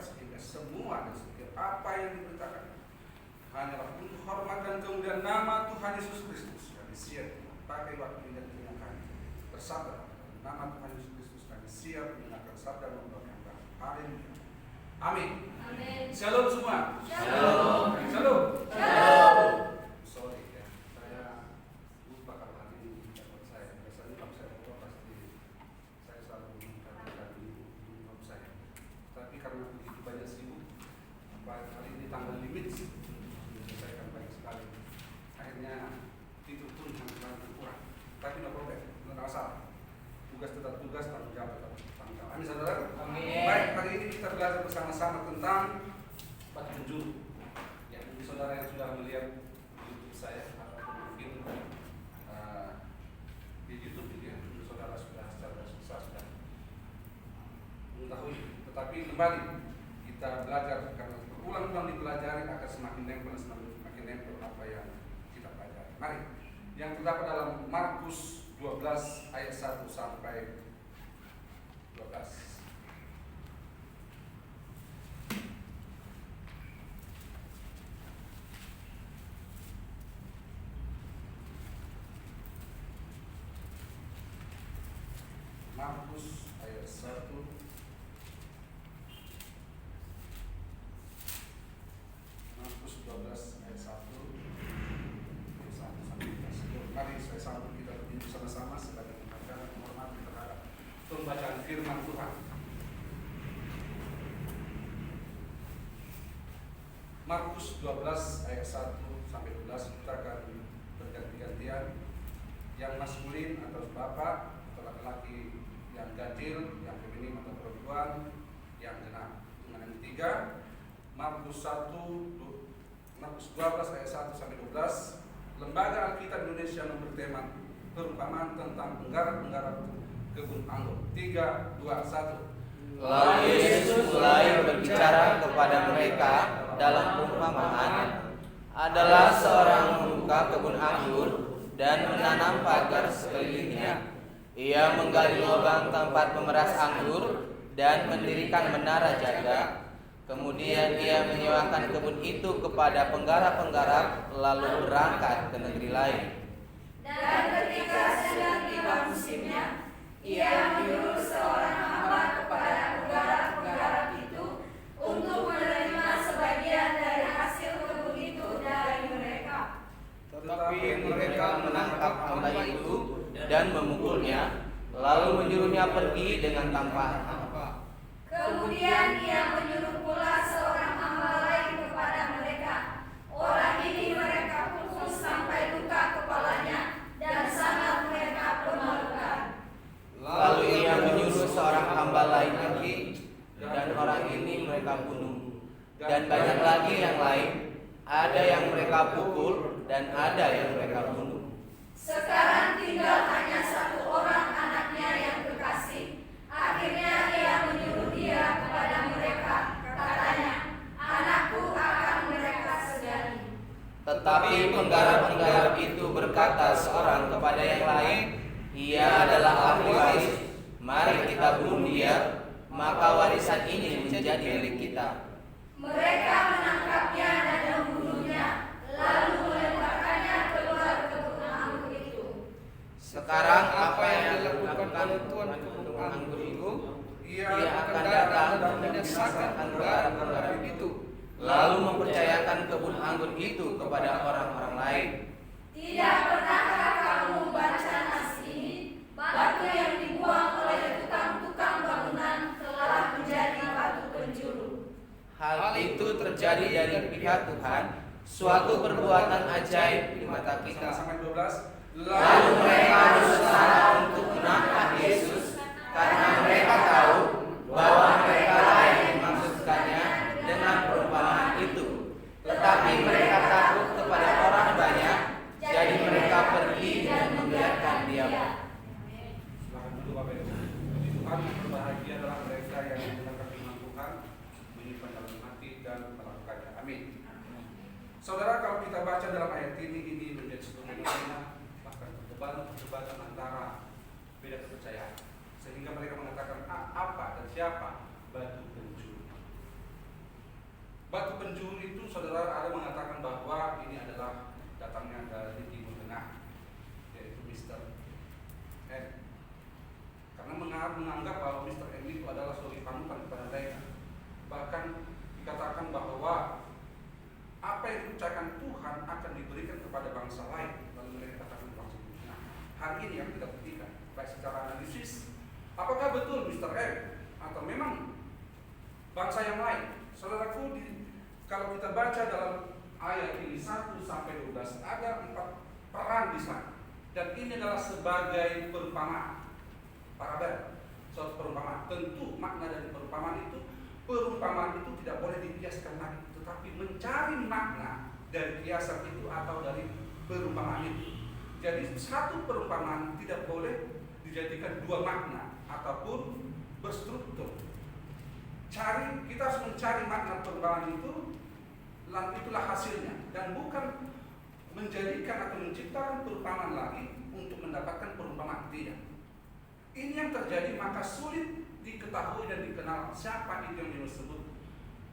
sehingga semua dan setiap apa yang diberitakan hanyalah untuk hormat dan kemuliaan nama Tuhan Yesus Kristus. Kami siap pakai waktu dan telinga kami bersabda nama Tuhan Yesus Kristus. Kami siap mendengarkan sabda dan memberkati. Haleluya. Amin. Amin. Shalom semua. Shalom. Shalom. Shalom. Sorry ya, saya lupa kalau hari ini bukan saya. Biasanya kalau saya lupa pasti saya selalu mengatakan di rumah saya. Tapi karena begitu banyak sibuk, hari ini tanggal limit menyelesaikan banyak sekali. Akhirnya itu pun sangat berkurang. Tapi no problem, no masalah. Tugas tetap tugas, tanggung jawab tetap tanggung jawab. Amin saudara. Amin. Baik, hari ini kita belajar bersama-sama tentang batu penjuru. Ya, mungkin saudara yang sudah melihat YouTube saya atau mungkin di YouTube gitu ya, saudara sudah secara sudah mengetahui. Tetapi kembali kita belajar karena berulang-ulang dipelajari akan semakin nempel apa yang kita pelajari. Mari, yang terdapat dalam Markus 12 ayat 1 sampai 12. Markus ayat 1 Markus 12 ayat 1 sampai 12. Mari saya sambut kita berdiri bersama-sama sebagai pembacaan menghormati terhadap pembacaan firman Tuhan. Markus 12 ayat 1 sampai 12 kita akan berganti-gantian. Yang maskulin atau bapak atau laki-laki, yang ganjil, yang feminim atau perempuan, yang genap. Dengan yang ketiga, Markus 12 ayat 1 sampai 12. Lembaga Alkitab Indonesia memberi tema perumpamaan tentang penggarap-penggarap kebun anggur. 3, 2, 1. Lalu Yesus mulai berbicara kepada mereka dalam perumpamaan. Adalah seorang membuka kebun anggur dan menanam pagar sekelilingnya. Ia menggali lubang tempat memeras anggur dan mendirikan menara jaga. Kemudian ia menyewakan kebun itu kepada penggarap-penggarap lalu berangkat ke negeri lain. Dan ketika sedang tiba musimnya, ia menyuruh seorang hamba kepada penggarap-penggarap itu untuk menerima sebagian dari hasil kebun itu dari mereka. Tetapi mereka menangkap hamba itu dan memukulnya, lalu menyuruhnya pergi dengan tanpa apa. Kemudian ia menyuruh pula seorang hamba lain kepada mereka. Orang ini mereka pukul sampai luka kepalanya dan sangat mereka permalukan. Lalu ia menyuruh seorang hamba lain lagi, dan orang ini mereka bunuh. Dan banyak lagi yang lain, ada yang mereka pukul dan ada yang mereka bunuh. Sekarang tinggal hanya satu orang anaknya yang kekasih. Akhirnya ia menyuruh dia kepada mereka. Katanya, anakku akan mereka segani. Tetapi penggarap-penggarap itu berkata seorang kepada yang lain, ia adalah ahli waris, mari kita bunuh dia, maka warisan ini menjadi milik kita. Mereka menangkapnya dan membunuhnya, lalu melemparkannya keluar kebun anggur itu. Sekarang apa yang dilakukan oleh Tuhan kebun anggur itu? Ia akan datang dan menyesakan penggarap-penggarap itu, lalu mempercayakan kebun anggur itu kepada orang-orang lain. Tidak pernahkah kamu membaca nas ini? Batu yang dibuang oleh tukang-tukang bangunan telah menjadi batu penjuru. Hal itu terjadi dari pihak Tuhan, suatu perbuatan ajaib di mata kita. Sampai 12. Lalu mereka berusaha untuk menangkap Yesus karena mereka tahu bahwa mereka lain dimaksudkannya dengan perumpamaan itu. Tetapi mereka takut kepada orang banyak, jadi mereka pergi dan membiarkan dia. Silahkan dulu Bapak Ibu. Tuhan yang berbahagia adalah mereka yang mendengar firman Tuhan, menyimpan dalam hati dan melakukannya. Amin. Saudara, kalau kita baca dalam ayat ini menjadi sebuah fenomena, bahkan perdebatan antara beda kepercayaan, sehingga mereka mengatakan apa dan siapa batu penjuru. menganggap bahwa Mr. M itu adalah sebagai panutan kepada mereka. Bahkan dikatakan bahwa apa yang diucapkan Tuhan akan diberikan kepada bangsa lain, lalu mereka katakan bangsa itu. Nah, hari ini yang kita buktikan, baik secara analisis, apakah betul Mr. M atau memang bangsa yang lain. Saudaraku, kalau kita baca dalam ayat ini 1 sampai 12 ada 4 peran di sana. Dan ini adalah sebagai perumpamaan. Parabel, suatu perumpamaan. Tentu makna dari perumpamaan itu tidak boleh dikiaskan lagi, tetapi mencari makna dari kiasan itu atau dari perumpamaan itu. Jadi satu perumpamaan tidak boleh dijadikan dua makna ataupun berstruktur. Kita harus mencari makna perumpamaan itu, dan itulah hasilnya, dan bukan menjadikan atau menciptakan perumpamaan lagi untuk mendapatkan perumpamaan. Tidak. Ini yang terjadi, maka sulit diketahui dan dikenal siapa itu yang disebut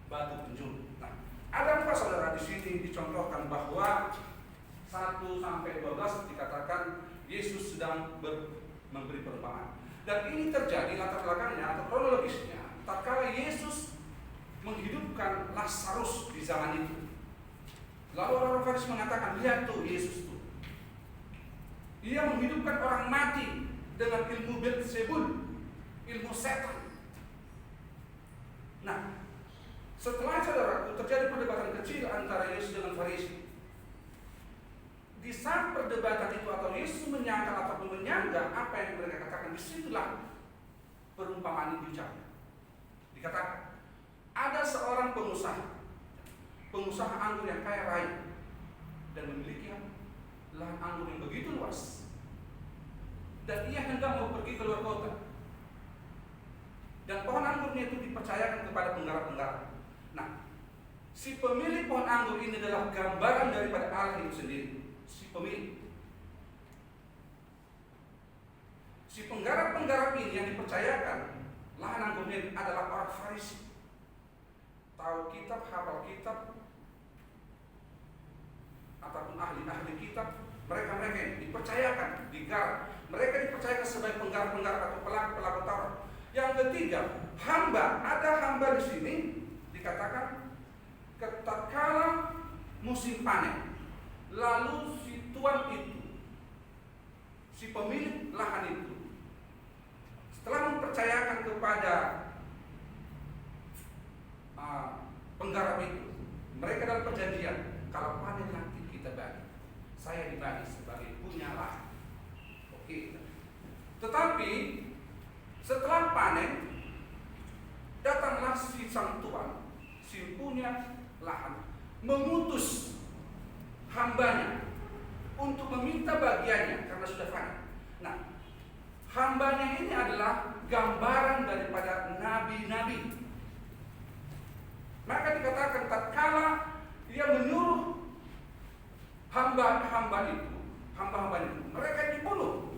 batu penjuru. Nah, ada 4 saudara di sini dicontohkan bahwa 1 sampai 12 dikatakan Yesus sedang memberi perumpamaan. Dan ini terjadi latar belakangnya atau kronologisnya tatkala Yesus menghidupkan Lazarus di zaman itu. Lalu orang Farisi mengatakan, lihat tuh Yesus tuh, dia menghidupkan orang mati dengan ilmu Beelzebul, ilmu setan. Nah, setelah saudaraku terjadi perdebatan kecil antara Yesus dengan Farisi. Di saat perdebatan itu atau Yesus menyangkal ataupun menyanggah apa yang mereka katakan, disitulah perumpamaan ini diucapkan. Dikatakan, ada seorang pengusaha anggur yang kaya raya dan memiliki lahan anggur yang begitu luas, dan ia hendak mau pergi ke luar kota, dan pohon anggurnya itu dipercayakan kepada penggarap-penggarap. Nah, si pemilik pohon anggur ini adalah gambaran daripada Allah itu sendiri. Si pemilik, si penggarap-penggarap ini yang dipercayakan lahan anggurnya adalah orang Farisi. Tahu kitab, hafal kitab, ataupun ahli-ahli kitab, mereka yang dipercayakan, digarap. Mereka dipercayakan sebagai penggarap-penggarap atau pelaku-pelaku Taurat. Yang ketiga, hamba. Ada hamba di sini dikatakan tatkala musim panen, lalu si tuan itu, si pemilik lahan itu, setelah mempercayakan kepada penggarap itu, mereka dalam perjanjian, kalau panen nanti kita bagi, saya dibagi sebagai punya lahan. Oke. Tetapi setelah panen, datanglah si sang tuan, si punya lahan, mengutus hambanya untuk meminta bagiannya karena sudah panen. Nah, hambanya ini adalah gambaran daripada nabi-nabi. Maka dikatakan tatkala dia menyuruh hamba-hamba itu, mereka dibunuh.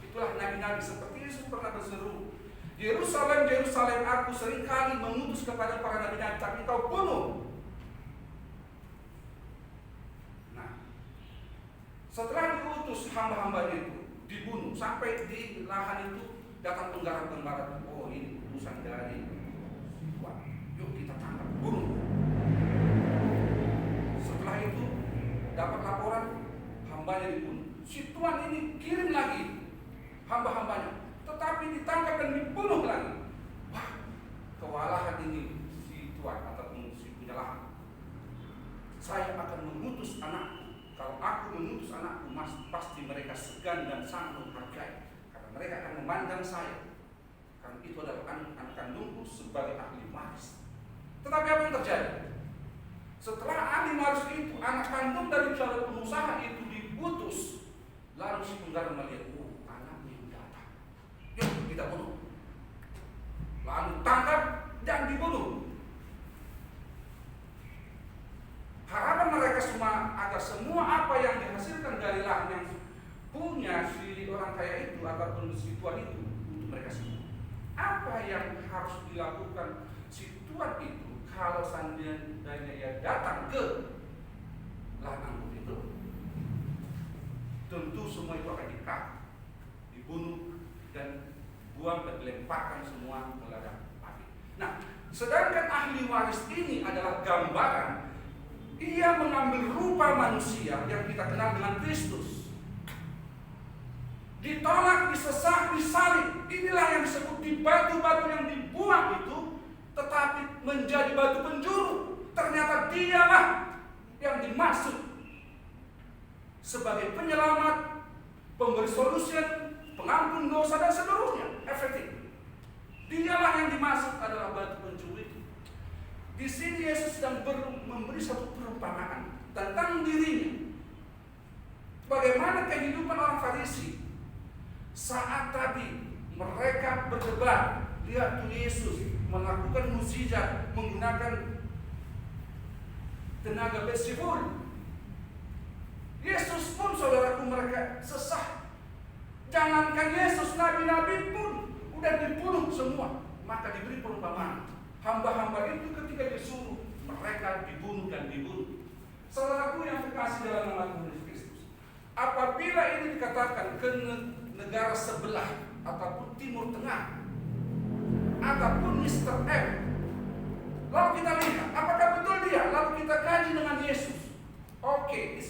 Itulah nabi-nabi. Seperti Yesus pernah berseru, Yerusalem, Yerusalem, aku seringkali mengutus kepada para nabi-nabi, tapi kau bunuh. Nah, setelah diutus hamba-hambanya itu dibunuh, sampai di lahan itu datang penggarap-penggarap. Oh, ini utusan dari Tuhan, yuk kita tangkap, bunuh. Setelah itu dapat laporan hambanya dibunuh. Si tuan ini kirim lagi hamba-hambanya, tetapi ditangkap dan dibunuh lagi. Wah, kewalahan ini si tuan ataupun si punya lahan. Saya akan mengutus anakku. Kalau aku mengutus anakku, pasti mereka segan dan sangat menghargai, karena mereka akan memandang saya, karena itu adalah anak kandungku sebagai ahli waris. Tetapi apa yang terjadi? Setelah ahli waris itu, anak kandung dari saudara pengusaha itu diputus, lalu si penggarap melihat, anaknya datang, yuk kita bunuh. Lalu tangkap dan dibunuh. Harapan mereka semua agar semua apa yang dihasilkan dari lahan yang punya si orang kaya itu ataupun si tuan itu untuk mereka semua. Apa yang harus dilakukan si tuan itu kalau seandainya ia datang ke lahan anggur itu? Tentu semua itu akan dibunuh dan dibuang dan dilemparkan semua ke ladang api. Nah, sedangkan ahli waris ini adalah gambaran, ia mengambil rupa manusia yang kita kenal dengan Kristus. Ditolak, disesak, disalib. Inilah yang disebut di batu-batu yang dibuang itu, tetapi menjadi batu penjuru. Ternyata dialah yang dimaksud sebagai penyelamat, pemberi solution, pengampun dosa dan seluruhnya. Efektif. Dialah yang dimaksud adalah batu penjuru itu. Di sini Yesus sedang memberi satu perumpamaan tentang dirinya. Bagaimana kehidupan orang Farisi saat tadi mereka berdebat, lihat tuh Yesus melakukan mukjizat menggunakan tenaga Beelzebul. Yesus pun saudaraku mereka sesah. Jangankan Yesus, nabi-nabi pun udah dibunuh semua. Maka diberi perumpamaan. Hamba-hamba itu ketika disuruh, mereka dibunuh dan dibunuh. Saudaraku yang terkasih dalam nama Tuhan Kristus, apabila ini dikatakan ke negara sebelah ataupun Timur Tengah ataupun Mr. M, lalu kita lihat apakah betul dia, lalu kita kaji dengan Yesus. Oke,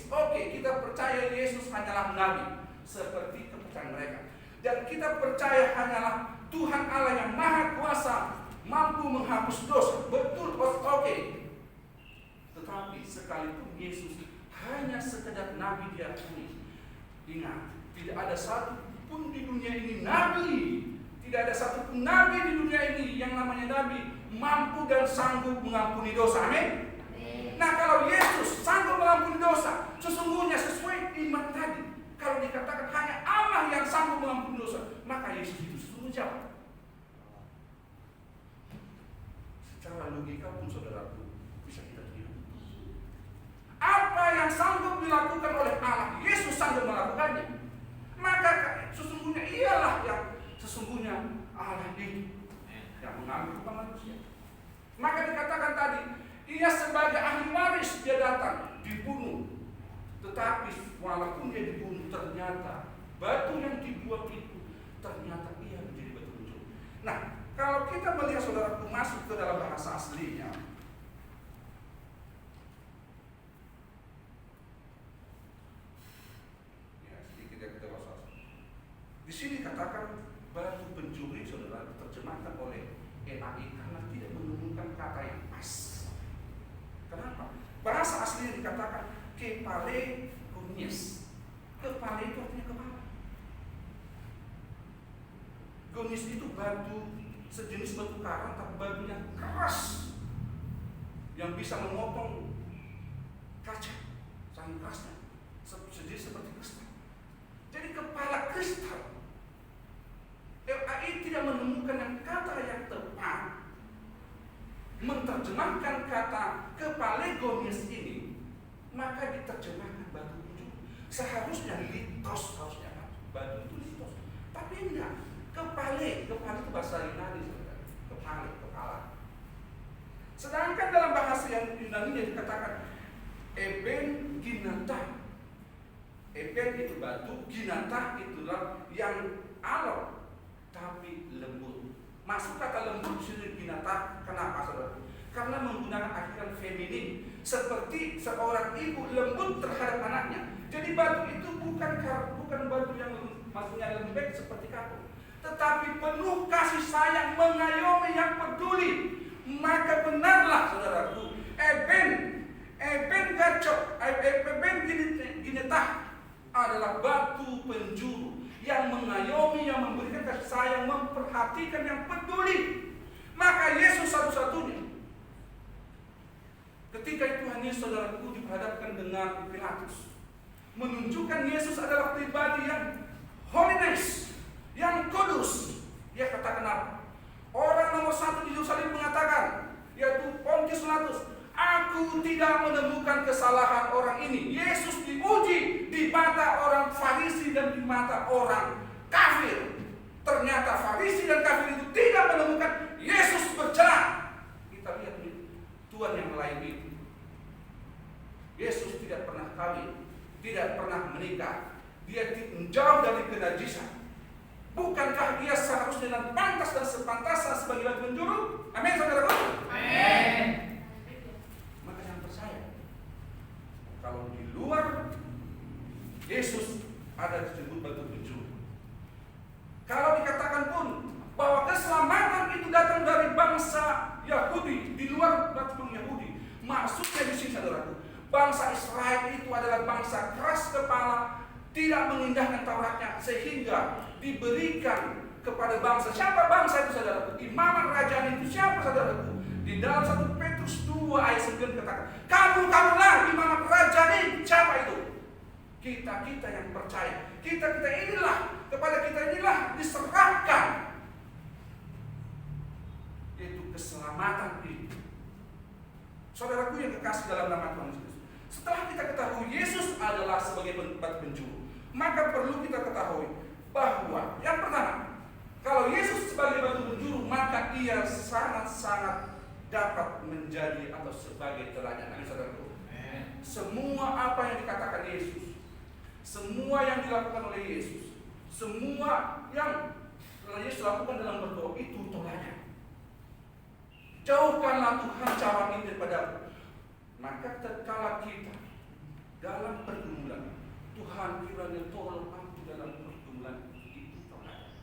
kita percaya Yesus hanyalah nabi seperti kepercayaan mereka, dan kita percaya hanyalah Tuhan Allah yang maha kuasa, mampu menghapus dosa. Betul, oke. Tetapi sekalipun Yesus hanya sekedar nabi diakui, ingat, tidak ada satu pun di dunia ini nabi, tidak ada satupun nabi di dunia ini yang namanya nabi mampu dan sanggup mengampuni dosa. Amin. Nah, kalau Yesus sanggup mengampuni dosa, sesungguhnya sesuai iman tadi, kalau dikatakan hanya Allah yang sanggup mengampuni dosa, maka Yesus itu sesungguhnya siapa? Secara logika pun saudaraku bisa kita terima. Apa yang sanggup dilakukan oleh Allah, Yesus sanggup melakukannya. Maka sesungguhnya ialah yang sesungguhnya Allah ini yang mengambil rupa manusia. Maka dikatakan tadi, ia sebagai ahli waris dia datang, dibunuh. Tetapi walaupun dia dibunuh, ternyata batu yang dibuang itu ternyata ia menjadi batu penjuru. Nah, kalau kita melihat saudaraku masuk ke dalam bahasa aslinya, ya sedikit yang kita bahas. Di sini katakan batu penjuru, saudara, diterjemahkan oleh NAI karena tidak menemukan kata yang pas. Kenapa? Bahasa aslinya dikatakan kepale gonis. Kepale itu artinya kepala. Gonis itu batu sejenis batu karang, tapi batu yang keras, yang bisa memotong kaca, saking kerasnya, sejenis seperti kristal. Jadi kepala kristal. LAI tidak menemukan yang kata yang tepat menerjemahkan kata kepalegonis ini, maka diterjemahkan batu penjuru. Seharusnya litos, harusnya batu itu litos, tapi enggak. Kepale itu bahasa Yunani, kepala. Sedangkan dalam bahasa yang Yunani dikatakan eben ginata. Eben itu batu, ginata itulah yang alot tapi lembut. Masuk kata lembut sini binatang. Kenapa saudara? Karena menggunakan akhiran feminin, seperti seorang ibu lembut terhadap anaknya. Jadi batu itu bukan batu yang maksudnya lembek seperti kapur, tetapi penuh kasih sayang, mengayomi, yang peduli. Maka benarlah saudaraku, eben gacok, eben ginetah adalah batu penjuru yang mengayomi, yang memberikan kasih sayang, memperhatikan, yang peduli. Maka Yesus satu-satunya. Ketika Tuhan Yesus saudaraku dihadapkan dengan Pilatus, menunjukkan Yesus adalah pribadi yang holiness, yang kudus. Dia katakan apa? Orang nomor satu di Yerusalem mengatakan, yaitu Pontius Pilatus, aku tidak menemukan kesalahan orang ini. Yesus diuji di mata orang Farisi dan di mata orang kafir. Ternyata Farisi dan kafir itu tidak menemukan Yesus bercelah. Kita lihat Tuhan yang melayani. Yesus tidak pernah kawin, tidak pernah menikah. Dia jauh dari kenajisan. Bukankah ia seharusnya dan pantas dan sepantasnya sebagai batu penjuru? Amin, saudaraku. Amin. Maka yang percaya, kalau di luar Yesus ada disebut batu penjuru. Kalau dikatakan pun bahwa keselamatan itu datang dari bangsa Yahudi di luar batu Yahudi, maksudnya di sini saudaraku, bangsa Israel itu adalah bangsa keras kepala, tidak mengindahkan Tauratnya, sehingga diberikan kepada bangsa. Siapa bangsa itu saudaraku? Imamat kerajaan itu siapa saudaraku? Di dalam 1 Petrus 2 ayat 9 katakan, kamulah imamat kerajaan ini. Siapa itu? Kita yang percaya. Kita inilah, kepada kita inilah diserahkan itu keselamatan itu. Saudaraku yang kekasih dalam nama Tuhan Yesus, setelah kita ketahui Yesus adalah sebagai batu penjuru, maka perlu kita ketahui bahwa yang pertama, kalau Yesus sebagai batu penjuru, maka ia sangat-sangat dapat menjadi atau sebagai teladan. Amin, saudaraku. Semua apa yang dikatakan Yesus, semua yang dilakukan oleh Yesus, semua yang Yesus lakukan dalam berdoa itu teladan. Jauhkanlah Tuhan cawan ini daripadamu. Maka tatkala kita dalam pergumulan, Tuhan kiranya tolong aku dalam pergumulan itu teladan.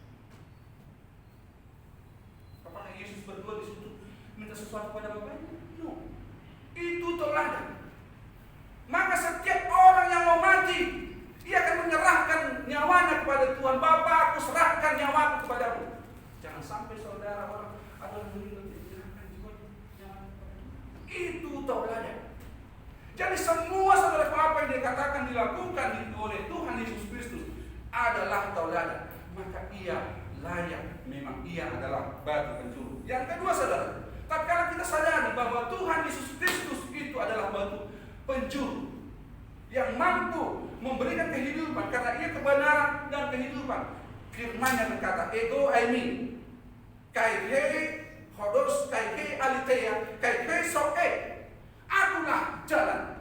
Apakah Yesus berdoa di situ minta sesuatu pada Bapaknya? No. Itu teladan. Maka setiap orang yang mau mati, ia akan menyerahkan nyawanya kepada Tuhan. Bapa, aku serahkan nyawaku kepadamu. Jangan sampai saudara orang ada yang meninggal, menyerahkan nyawamu kepadamu. Itu teladan. Jadi semua saudara apa yang dikatakan dilakukan oleh Tuhan Yesus Kristus adalah teladan. Maka ia layak, memang ia adalah batu penjuru. Yang kedua saudara, tatkala kita sadari bahwa Tuhan Yesus Kristus itu adalah batu penjuru yang mampu memberikan kehidupan, karena ia kebenaran dan kehidupan. Firman-Nya berkata, ego aimi, kai hodos, kai alitea, kai soke. Akulah jalan,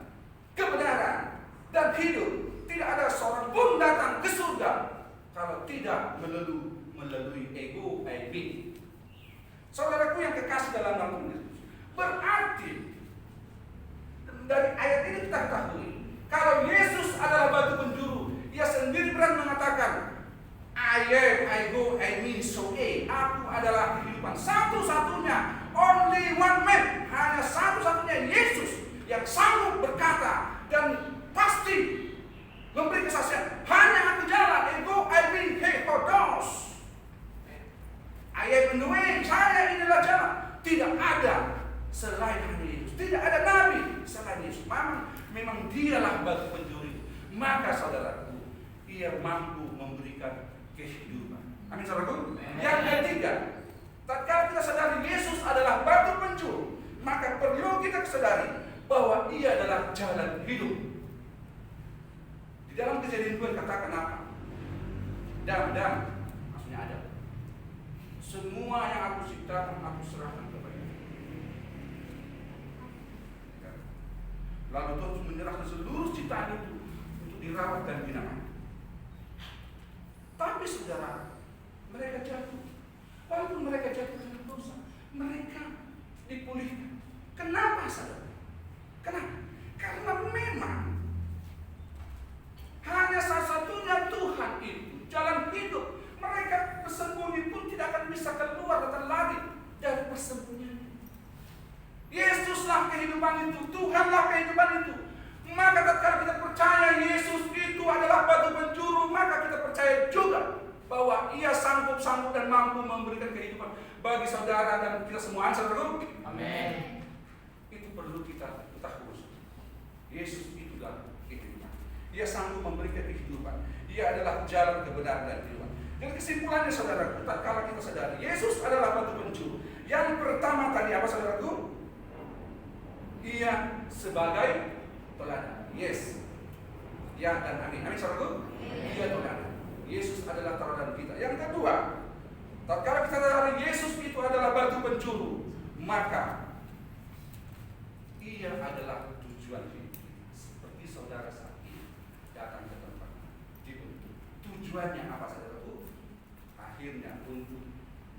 kebenaran, dan hidup. Tidak ada seorang pun datang ke surga kalau tidak melalui ego aimi. Saudaraku yang kekasih dalam nama Tuhan, berarti dari ayat ini kita ketahui kalau Yesus adalah batu penjuru, ia sendiri berani mengatakan, I go, I mean, so aku adalah kehidupan. Satu-satunya, only one man, hanya satu-satunya Yesus yang sanggup berkata dan pasti memberi kesaksian. Hanya aku jalan, I go, I mean, he hodos. I am the way, saya inilah jalan. Tidak ada selain Yesus, tidak ada nabi selain Yesus. Memang dialah batu penjuru. Maka saudaraku, ia mampu memberikan kehidupan. Amin, saudaraku. Yang ketiga, tatkala kita sadari Yesus adalah batu penjuru, maka perlu kita sadari bahwa ia adalah jalan hidup. Di dalam Kejadian 2 katakan apa? Dam, maksudnya ada. Semua yang aku ciptakan, aku serahkan kepada-Nya. Lalu Tuhan menyerahkan seluruh ciptaan itu untuk dirawat dan dinamat. Tapi saudara, mereka jatuh. Walaupun mereka jatuh dalam dosa, mereka dipulihkan. Kenapa saudara? Kenapa? Karena memang hanya satu-satunya Tuhan itu jalan hidup. Mereka bersembunyi pun tidak akan bisa keluar dan lari dari persembunyian. Yesuslah kehidupan itu, Tuhanlah kehidupan itu. Maka tatkala kita percaya Yesus itu adalah batu penjuru, maka kita percaya juga bahwa ia sanggup dan mampu memberikan kehidupan bagi saudara dan kita semua. Saudara, amin. Itu perlu kita ketahui. Yesus itulah kehidupan. Ia sanggup memberikan kehidupan. Ia adalah jalan kebenaran dan kehidupan. Jadi kesimpulannya saudaraku, tatkala kita sadari Yesus adalah batu penjuru. Yang pertama tadi apa saudaraku? Ia sebagai teladan. Yes. Ya dan amin. Amin saudaraku? Ia teladan. Yesus adalah teladan kita. Yang kedua, tatkala kita sadari Yesus itu adalah batu penjuru, maka ia adalah tujuan hidup. Seperti saudara saat ini datang ke tempat dibentuk. Tujuannya apa saudaraku?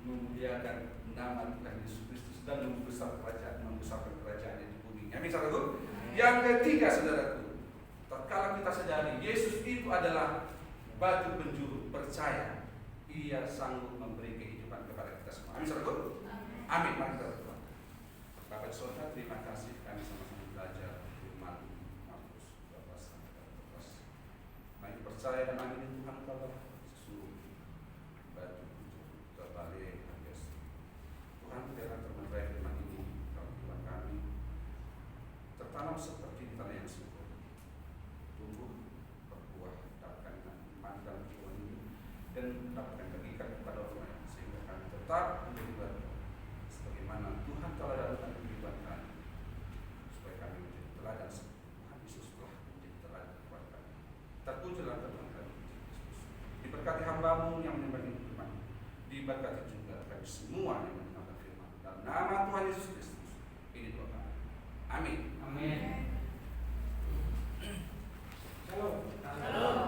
memuliakan nama Tuhan Yesus Kristus dan membesarkan kerajaan di bumi. Amin, saudaraku. Yang ketiga, saudaraku, tatkala kita sadari Yesus itu adalah batu penjuru, percaya Ia sanggup memberi kehidupan kepada kita semua. Amin, saudaraku. Amin. Mari kita berdoa. Bapak Saudara, terima kasih kami sama-sama belajar firman Markus 12-14. Mari percaya dan amin Tuhan kalau sesungguhnya batu penjuru terbalik Yesus. Tuhan biarlah termerai firman ini dalam kehidupan kami, tertanam seperti di tanah yang subur, tumbuh berbuah, dapatkan iman dalam kehidupan ini dan dapatkan kegiatan kepada orang lain sehingga kami tetap menjadi batu sebagaimana Tuhan telah dalamkan kehidupan kami, supaya kami menjadi teladan Tuhan Yesus telah menjadi teladan kepada kami. Terpujilah Tuhan kami Yesus. Diberkati hamba-Mu yang menyembah firman, diberkati juga kami semua yang mendengarkan firman. Dalam nama Tuhan Yesus Kristus ini doa kami. Amin. Amin. Shalom. Shalom.